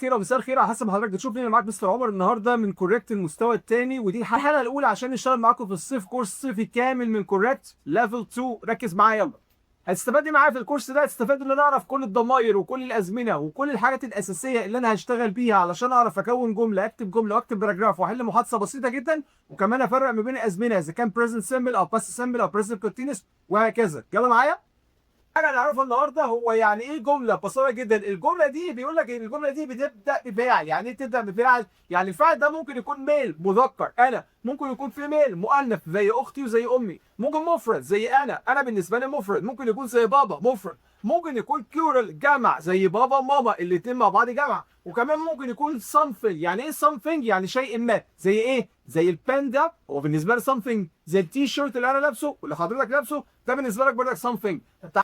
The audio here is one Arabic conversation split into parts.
خير ومساء الخير على حسب حضرتك بتشوفني. انا معاك مستر عمر النهارده من كوريكت المستوى الثاني، ودي الحلقه الاولى عشان نشتغل معاكم في الصيف كورس صيفي كامل من كوريكت ليفل 2. ركز معايا يلا. هتستفاد ايه معايا في الكورس ده؟ هتستفاد ان انا اعرف كل الضمائر وكل الازمنه وكل الحاجات الاساسيه اللي انا هشتغل بيها علشان اعرف اكون جمله، اكتب جمله واكتب باراجراف واحل محادثه بسيطه جدا، وكمان افرق ما بين الازمنه اذا كان بريزنت سيمبل او باست سيمبل او بريزنت كونتينوس وهكذا. يلا معايا. حاجه نعرفها النهارده هو يعني ايه جمله بسيطه جدا. الجمله دي بيقول لك ان الجمله دي بتبدا بفاعل. يعني ايه تبدا بفاعل؟ يعني الفاعل ده ممكن يكون ميل مذكر انا، ممكن يكون فيميل مؤنث زي اختي وزي امي، ممكن مفرد زي انا بالنسبه لي مفرد، ممكن يكون زي بابا مفرد، ممكن يكون كيورال جمع زي بابا وماما الاثنين مع بعض جمع، وكمان ممكن يكون something. يعني ايه something؟ يعني شيء ما. زي ايه؟ زي البان ده هو بالنسبه لي something، زي التي شيرت اللي انا لابسه واللي حضرتك لابسه ده بالنسبه لك برضك something.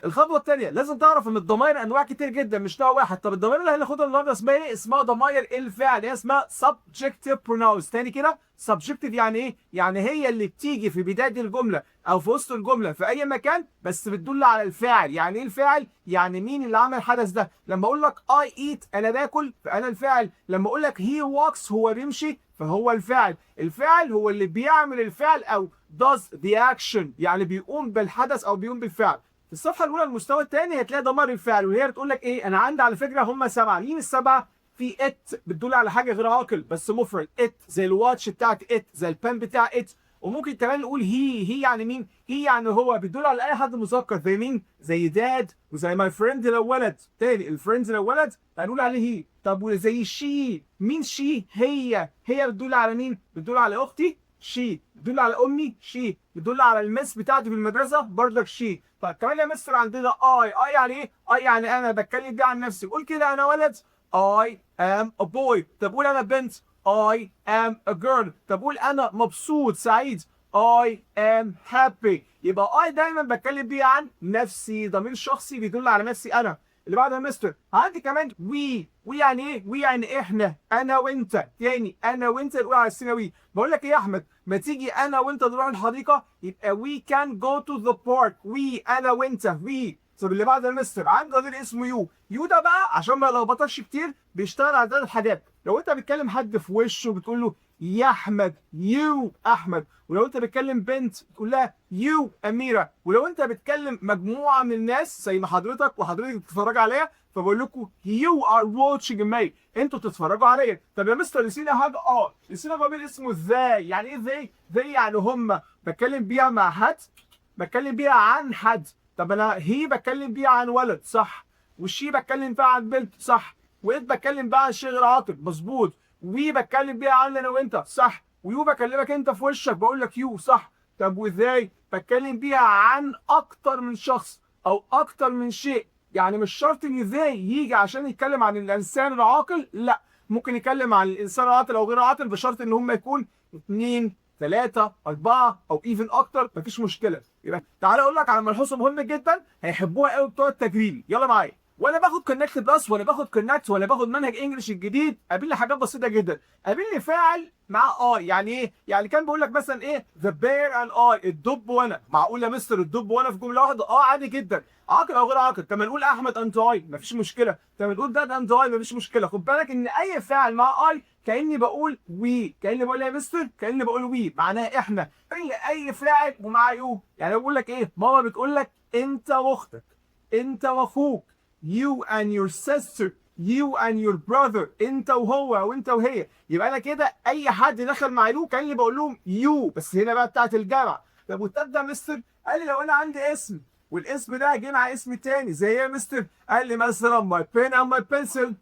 الخطوه الثانيه لازم تعرف ان الضمائر انواع كتير جدا مش نوع واحد. طب الضمائر اللي هناخدها النهارده اسمها ايه؟ اسمها ضمائر الفعل، هي اسمها subjective pronouns. تاني كده، subjective يعني ايه؟ يعني هي اللي بتيجي في بدايه الجمله او في وسط الجمله في اي مكان بس بتدل على الفاعل. يعني ايه الفاعل؟ يعني مين اللي عمل الحدث ده. لما اقول لك I eat انا باكل فانا الفاعل. لما اقول لك he walks هو بيمشي فهو الفاعل. الفاعل هو اللي بيعمل الفعل او does the action، يعني بيقوم بالحدث او بيقوم بالفعل. في الصفحه الاولى المستوى الثاني هتلاقي ضمائر الفعل، وهي بتقول لك ايه؟ انا عندي على فكره هم 7. مين السبعه؟ في ات بتدل على حاجه غير عاقل بس مفرد، ات زي الواتش بتاعت ات، زي البن بتاع ات. وممكن كمان نقول هي يعني مين؟ هي يعني هو، بتدل على اي حد مذكر زي مين؟ زي داد وزي ماي فريند لو ولد. تاني الفريندز لو ولد هنقول عليه هي. طب وزي شي، مين شي؟ هي بتدل على مين؟ بتدل على اختي شي، بتدل على امي شي، بتدل على المس بتاعتي في المدرسه برضك شي. طيب كمان يا مستر عندنا اي يعني ايه؟ اي يعني انا بتكلم بيه عن نفسي. قول كده انا ولد I am a boy. طب قول انا بنت I am a girl. طب قول انا مبسوط سعيد I am happy. يبقى I دايما بتكلم بيه عن نفسي، ضمير شخصي بيدل على نفسي انا. اللي بعده يا مستر عندي كمان we يعني ايه؟ we يعني احنا، انا وانت. تاني انا وانت نقول على الثانوي. بقول لك ايه يا احمد، ما تيجي انا وانت نروح الحديقه؟ يبقى we can go to the park. we انا وانت we. طب اللي بعد المستر عندي ضمير اسمه يو ده بقى عشان ما يلخبطكش كتير بيشتغل على ثلاث حاجات. لو انت بتكلم حد في وشه بتقول له يا احمد يو احمد، ولو انت بتكلم بنت تقول لها يو اميره، ولو انت بتكلم مجموعه من الناس زي ما حضرتك وحضرتك بتتفرج عليا فبقول لكم يو ار واتشنج مي، انتوا بتتفرجوا عليا. طب يا مستر نسينا حاجه، نسينا ضمير اسمه ذاي. يعني ايه ذاي يعني هم، بتكلم بيها مع حد، بتكلم بيها عن حد. طب انا هي بتكلم بيها عن ولد صح، والشي بتكلم بيها عن بنت صح، وإت بتكلم بيها عن شيء غير عاطل مظبوط، وي بتكلم بيها عن انا وانت صح، ويو بكلمك انت في وشك بقول لك يو صح. طب وازاي بتكلم بيها عن اكتر من شخص او اكتر من شيء. يعني مش شرط ان ازاي يجي عشان يتكلم عن الانسان العاقل، لا، ممكن يتكلم عن الانسان العاطل او غير عاطل بشرط ان هم يكون اثنين ثلاثة أربعة أو إيفن أكتر، مفيش مشكلة. يبقى تعالى أقول لك على ملحوظة مهمة جدا هيحبوها قوي بتوع التجريبي. يلا معايا. وانا باخد كونكت بلس وانا باخد كونكت وانا باخد منهج انجلش الجديد قابلني حاجات بسيطه جدا. قابلني فاعل مع يعني ايه؟ يعني كان بيقول لك مثلا ايه؟ ذا بير اند الدب وانا. معقول يا مستر الدب وانا في جمله واحده؟ عادي جدا، عاقل او غير عاقل. طب ما نقول احمد اند مفيش مشكله. طب نقول داد اند مفيش مشكله. خد بالك ان اي فاعل مع كاني بقول وي، كاني بقول يا مستر كاني بقول وي معناها احنا. اي فاعل ومع يو. يعني بقول لك ايه؟ ماما بتقول لك انت واختك، انت واخوك، you and your sister، you and your brother، انت وهو وانت وهي. يبقى انا كده اي حد دخل مع يو كاني بقول لهم يو، بس هنا بقى بتاعت الجامعه. طب وتبدا مستر؟ قال لي لو انا عندي اسم والاسم ده جه مع اسم تاني زي ايه يا مستر؟ قال لي مثلا my pen and my pencil،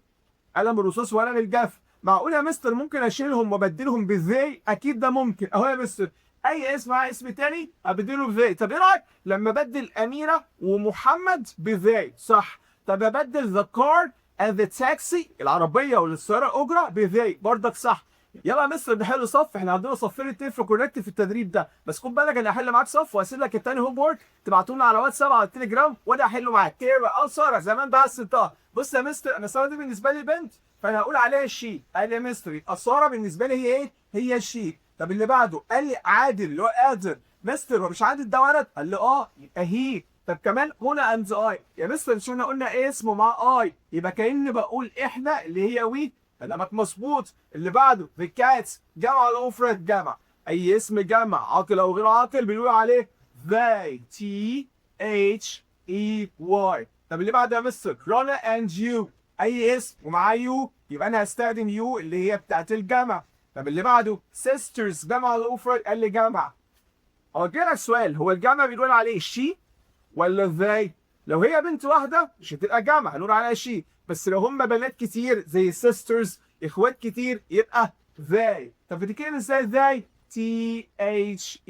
قلم الرصاص وقلم الجاف. معقول يا مستر ممكن اشيلهم وابدلهم بذي؟ اكيد ده ممكن. اهو يا مستر اي اسم مع اسم تاني ابدله بذي. طب ايه رايك لما ابدل اميره ومحمد بذي؟ صح. طب ابدل ذا كار اند ذا تاكسي، العربيه والسياره اجره، بذي برضك صح. يلا يا مستر نحل صف، احنا عندنا صفين اتنين في كونكت في التدريب ده، بس خد بالك انا هحل معاك صف وهسيب لك التاني هوم وورك تبعتوا لنا على واتساب على التليجرام وانا هحله معاك. كده ساره زمان بقى الستار. بص يا مستر انا ساره دي بالنسبه لي بنت فانا هقول عليها شي. قال لي يا مستر يبقى ساره بالنسبه لي هي ايه؟ هي شي. طب اللي بعده قال لي عادل اللي هو قادر. مستر هو مش عادل ده ولد؟ قال لي يبقى هي. طب كمان هنا اند يا مستر مش احنا قلنا ايه اسمه مع يبقى كأني بقول احنا اللي هي وي. كلامك مظبوط. اللي بعده the cats جمع ولا مفرد؟ جمع. اي اسم جمع عاقل او غير عاقل بنقول عليه they THEY. طب اللي بعده يا مستر رنا and you، اي اسم ومعاه يو يبقى انا هستخدم يو اللي هي بتاعت الجمع. طب اللي بعده sisters جمع ولا مفرد؟ قال لي جمع. اوجه لك سؤال، هو الجمع بنقول عليه she ولا they؟ لو هي بنت واحده مش هتبقى جمع هنقول عليها she، بس لو هم بنات كتير زي sisters اخوات كتير يبقى they. طب بتتكلم ازاي they؟ THEY.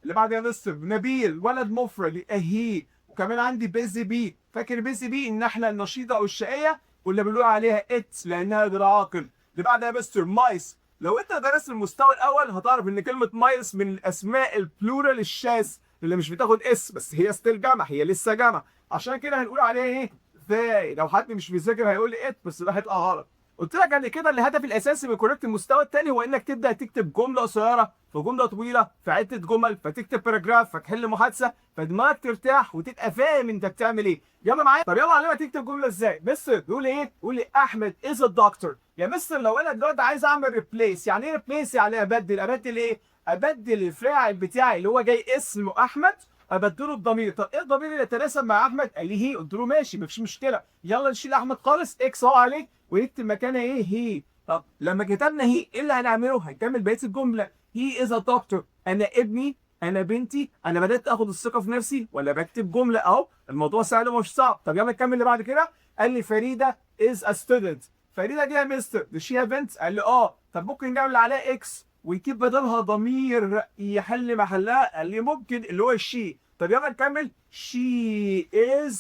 اللي بعد يا مستر نبيل ولد مفرد يبقى هي. وكمان عندي بيزي بي، فاكر بيزي بي النحله النشيطه او الشقيه ولا بنقول عليها ات لانها غير عاقل. اللي بعد يا مستر مايس، لو انت درست المستوى الاول هتعرف ان كلمه مايس من الاسماء البلورال الشاذ اللي مش بتاخد اس بس هي ستيل جمع، هي لسه جمع، عشان كده هنقول عليها ايه؟ ذاي. لو حد مش بيذاكر هيقول لي ات بس ده هيطلع غلط. قلت لك قبل كده الهدف الاساسي من كوريكت المستوى الثاني هو انك تبدا تكتب جمله قصيره في جمله طويله في عده جمل، فتكتب باراجراف فتحل محادثه فدماغك ترتاح وتبقى فاهم انت بتعمل ايه. يلا معايا. طب يلا علمك تكتب جمله ازاي. مستر بيقول ايه؟ بيقول لي احمد از ا دكتور. يا مستر لو انا دلوقتي عايز اعمل ريبليس، يعني ايه ريبليس؟ يعني ابدل ايه؟ ابدل الفاعل بتاعي اللي هو جاي اسمه احمد ابدله بضمير. طب ايه الضمير اللي يتناسب مع احمد؟ قال لي هي. قلت له ماشي مفيش مشكله، يلا نشيل احمد خالص اكس اهو عليه ونكتب مكانها ايه؟ هي. طب لما كتبنا هي ايه اللي هنعمله؟ هنكمل بقيه الجمله. هي از ا دكتور، انا ابني انا بنتي. انا بدات اخد الثقه في نفسي ولا بكتب جمله اهو. الموضوع سهل ومش صعب. طب يلا نكمل اللي بعد كده. قال لي فريده از ا ستودنت. فريده دي يا مستر دي شي بنت؟ قال لي اه. طب ممكن نعمل عليها اكس ويجيب بدلها ضمير يحل محلها؟ قال لي ممكن اللي هو الشي. طب يلا نكمل. she is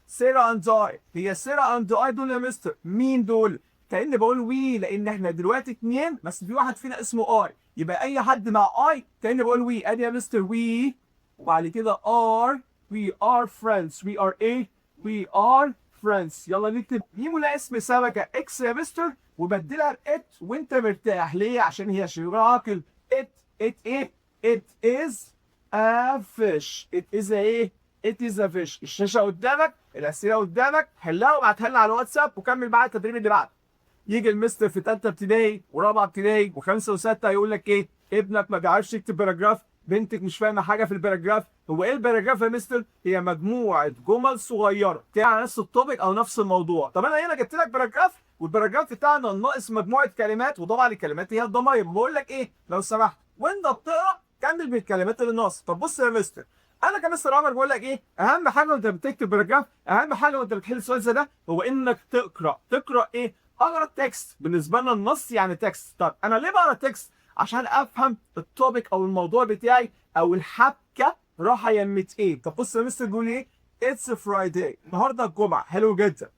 سيرا اند اي. هي سيرا اند اي دول يا مستر مين دول؟ كأني بقول وي لان احنا دلوقتي اتنين بس في واحد فينا اسمه اي، يبقى اي حد مع اي كأني بقول وي. ادي يا مستر وي وبعد كده ار. we are friends. we are ايه؟ we are friends. يلا نكتب ميمو لا اسم سمكه اكس يا مستر وبدلها بات وانت مرتاح. ليه؟ عشان هي شيء عاقل. it ايه؟ it is a fish. it is a ايه؟ it is a fish. الشاشه قدامك، الاسئله قدامك، حلها وابعتها لنا على الواتساب وكمل معايا التدريب اللي بعده. يجي المستر في ثالثه ابتدائي ورابعه ابتدائي وخمسه وسته يقول لك ايه؟ ابنك ما بيعرفش يكتب باراجراف، بنتك مش فاهمه حاجه في الباراجراف. هو ايه الباراجراف يا مستر؟ هي مجموعه جمل صغيره على نفس التوبيك او نفس الموضوع. طب انا هنا جبت لك باراجراف والباراجراف بتاعنا ناقص مجموعه كلمات، وطبعا الكلمات هي الضماير. بقول لك ايه لو سمحت وانت بتقرا كمل بالكلمات اللي ناقصه. طب بص يا مستر انا كمستر عمر بقول لك ايه؟ اهم حاجه وانت بتكتب باراجراف، اهم حاجه وانت بتحل السؤال زي ده هو انك تقرا ايه؟ اقرا التكست. بالنسبه لنا النص يعني تكست. طب انا ليه بقرا تكست؟ عشان افهم التوبيك او الموضوع بتاعي او الحبكه رايحه يمت ايه. طب بص يا مستر بيقول ايه؟ اتس فرايداي، النهارده الجمعه. حلو جدا.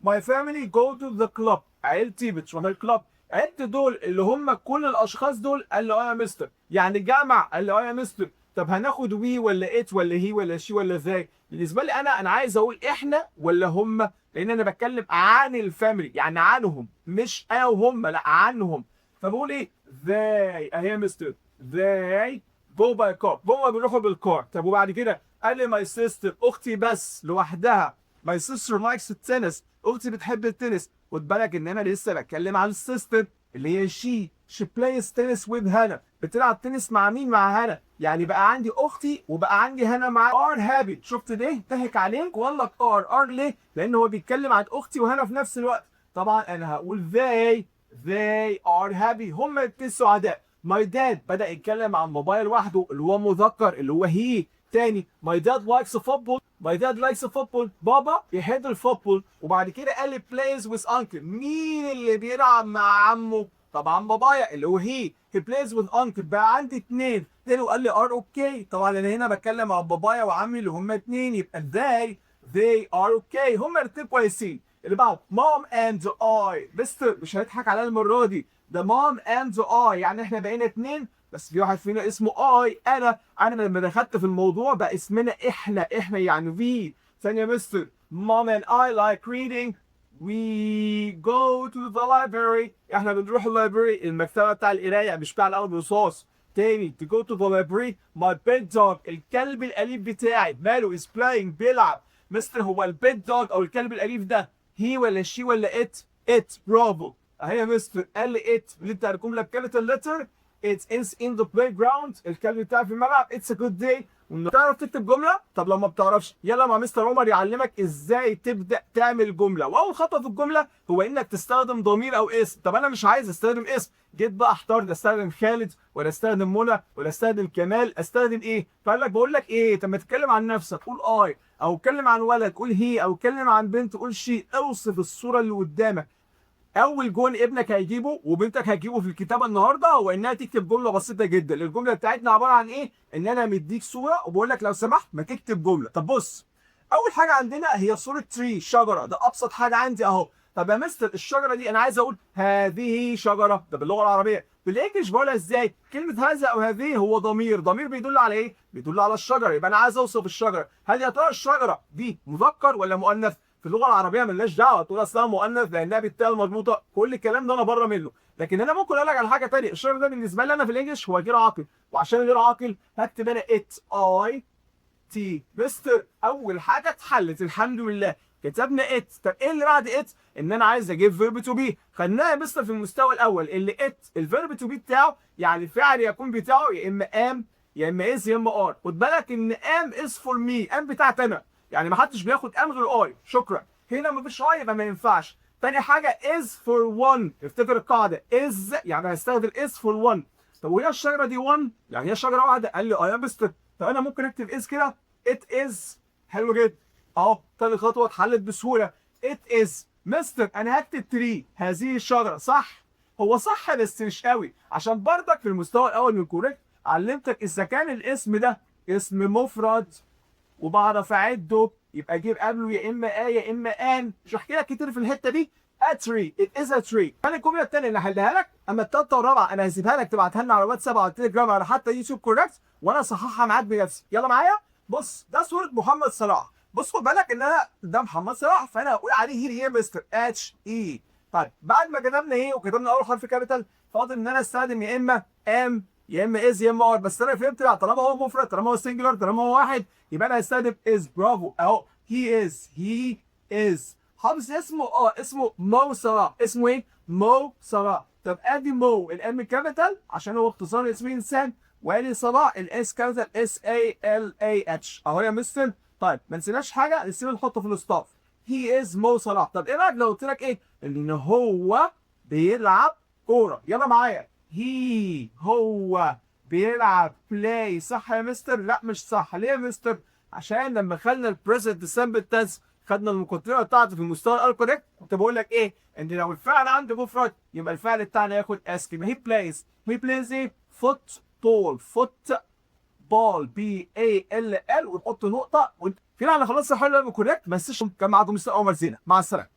My family go to the club. عيلتي بتروح الكلاب. عيلتي دول اللي هم كل الاشخاص دول؟ قال له اه يا مستر. يعني جمع؟ قال له اه يا مستر. طب هناخد وي ولا ات ولا هي ولا شي ولا ذاي؟ بالنسبه لي انا عايز اقول احنا ولا هم، لان انا بتكلم عن الفاميلي يعني عنهم، مش انا وهم، لا عنهم. فبقول ايه؟ they اهي يا مستر they go by car. هم بيروحوا بالكار. طب وبعد كده قال لي my sister اختي بس لوحدها. my sister likes التنس. اختي بتحب التنس. خد بالك ان انا لسه بتكلم عن السيستر اللي هي she plays tennis with هنا. بتلعب تنس مع مين؟ مع هنا. يعني بقى عندي اختي وبقى عندي هنا مع are happy. شفت ليه؟ ضحك عليك وقال لك are ليه؟ لان هو بيتكلم عن اختي وهنا في نفس الوقت. طبعا انا هقول they are happy. هم الاتنين سعداء. my dad بدأ يتكلم عن بابايا لوحده اللي هو مذكر اللي هو he. تاني my dad likes football. my dad likes football. بابا يحب الفوتبول. وبعد كده قال لي plays with uncle. مين اللي بيلعب مع عمه؟ طبعا بابايا اللي هو he plays with uncle. بقى عندي اتنين. تاني وقال لي are okay. طبعا انا هنا بتكلم عن بابايا وعمي اللي هم اتنين يبقى they are okay. هم الاتنين كويسين. اللي بعده mom and I. بس مش هنضحك عليها المره دي، ده mom and I يعني احنا بقينا اتنين بس في واحد فينا اسمه اي. انا لما دخلت في الموضوع بقى اسمنا احنا يعني في. ثانيه يا مستر mom and I like reading. we go to the library. احنا بنروح اللايبرري المكتبه بتاع القرايه مش بتاع القلم الرصاص. تاني to go to the library. my pet dog الكلب الاليف بتاعي ماله is playing بيلعب. مستر هو البيت دوج او الكلب الاليف ده هي ولا شي ولا ات؟ it برافو اهي يا مستر. قال لي it اللي انت الجمله بكابيتال لتر. it is in the playground الكلب بتاعي في الملعب. it's a good day. تعرف تكتب جمله؟ طب لو ما بتعرفش يلا مع مستر عمر يعلمك ازاي تبدا تعمل جمله. واول خطوه في الجمله هو انك تستخدم ضمير او اسم. طب انا مش عايز استخدم اسم، جيت بقى احتار استخدم خالد ولا استخدم منى ولا استخدم كمال، استخدم ايه؟ فقال لك بقول لك ايه، طب ما تتكلم عن نفسك قول اي، او اتكلم عن ولد قول هي، او اتكلم عن بنت قول شي. اوصف الصوره اللي قدامك. اول جون ابنك هيجيبه وبنتك هتجيبه في الكتابه النهارده هو انها تكتب جمله بسيطه جدا. الجمله بتاعتنا عباره عن ايه؟ ان انا مديك صوره وبقول لك لو سمحت ما تكتب جمله. طب بص، اول حاجه عندنا هي صوره تري شجره، ده ابسط حاجه عندي اهو. طب يا مستر الشجره دي انا عايز اقول هذه شجره، ده باللغه العربيه. بالانجلش بقولها ازاي؟ كلمه هذا او هذه هو ضمير، ضمير بيدل على ايه؟ بيدل على الشجره. يبقى انا عايز اوصف الشجره. هل يا ترى الشجره دي مذكر ولا مؤنث؟ في اللغه العربيه مالناش دعوه تقول اصلها مؤنث لانها بالتاء المضبوطه، كل الكلام ده انا بره منه. لكن انا ممكن اقول لك على حاجه ثانيه، الشجره ده بالنسبه لي انا في الانجليش هو غير عاقل، وعشان غير عاقل هكتب انا ات اي تي. مستر اول حاجه اتحلت الحمد لله، كتبنا ات. طب ايه اللي بعد ات؟ ان انا عايز اجيب فيرب تو بي. خدناها يا مستر في المستوى الاول اللي ات الفيرب تو بي بتاعه يعني الفعل يكون بتاعه يا اما ام يا اما از يا اما ار. خد بالك ان ام از فور مي، ام بتاعت انا، يعني ما حدش بياخد ام غير اي. شكرا. هنا مفيش اي يبقى ما ينفعش. تاني حاجه از فور 1، افتكر القاعده از يعني هستخدم از فور 1. طب وهي الشجره دي 1 يعني هي شجره واحده؟ قال لي اه يا مستر. طب انا ممكن اكتب از كده it is. حلو جدا اهو، تاني خطوه اتحلت بسهوله. it is. مستر انا هكتب تري هذه الشجره، صح؟ هو صح بس مش قوي، عشان برضك في المستوى الاول من كوريكت علمتك اذا كان الاسم ده اسم مفرد وبعرف اعده يبقى اجيب قبله يا اما يا اما ان. مش هحكي لك كتير في الحته دي. a tree it is a tree. انا الجمله الثانيه اللي هحلها لك، اما الثالثه والرابعه انا هسيبها لك تبعتها لنا على واتساب على التليجرام على حتى يوتيوب كوريكت وانا اصححها معاك بنفسي. يلا معايا. بص ده صوره محمد صلاح. بص خد بالك ان انا ده محمد صلاح فانا هقول عليه هير مستر اتش اي. طيب بعد ما كتبنا ايه وكتبنا اول حرف كابيتال فاضل ان انا استخدم يا اما ام يا اما از يا اما ار. بس انا فهمت بقى طالما هو مفرد طالما هو سنجلر طالما هو واحد يبقى انا هستخدم از. برافو اهو هي از. حافظ اسمه؟ اسمه مو صلاح. اسمه ايه؟ مو صلاح. طب ادي مو الام كابيتال عشان هو اختصار اسم انسان، وادي صلاح الاس كابيتال اس اي ال اي اتش اهو يا مستر. طيب ما نسيناش حاجه نسينا نحطه في الستاف. هي از مو صلاح. طب ايه رايك لو قلت لك ايه؟ ان هو بيلعب كوره. يلا معايا. هو بيلعب بلاي. صح يا مستر؟ لا مش صح. ليه يا مستر؟ عشان لما خدنا البريزنت سامبل تنس خدنا المقدمه بتاعته في المستوى الكوريكت كنت بقول لك ايه؟ ان لو الفعل عنده مفرد يبقى الفعل بتاعنا ياخد اس. ما هي بلايز. هي بلايز ايه؟ فوت بول. فوت بال بي اي ال ال ونحط نقطه. في انا خلصت حل الكوريكت. ما تنساش كان معاكم مستر عمر زينه. مع السلامه.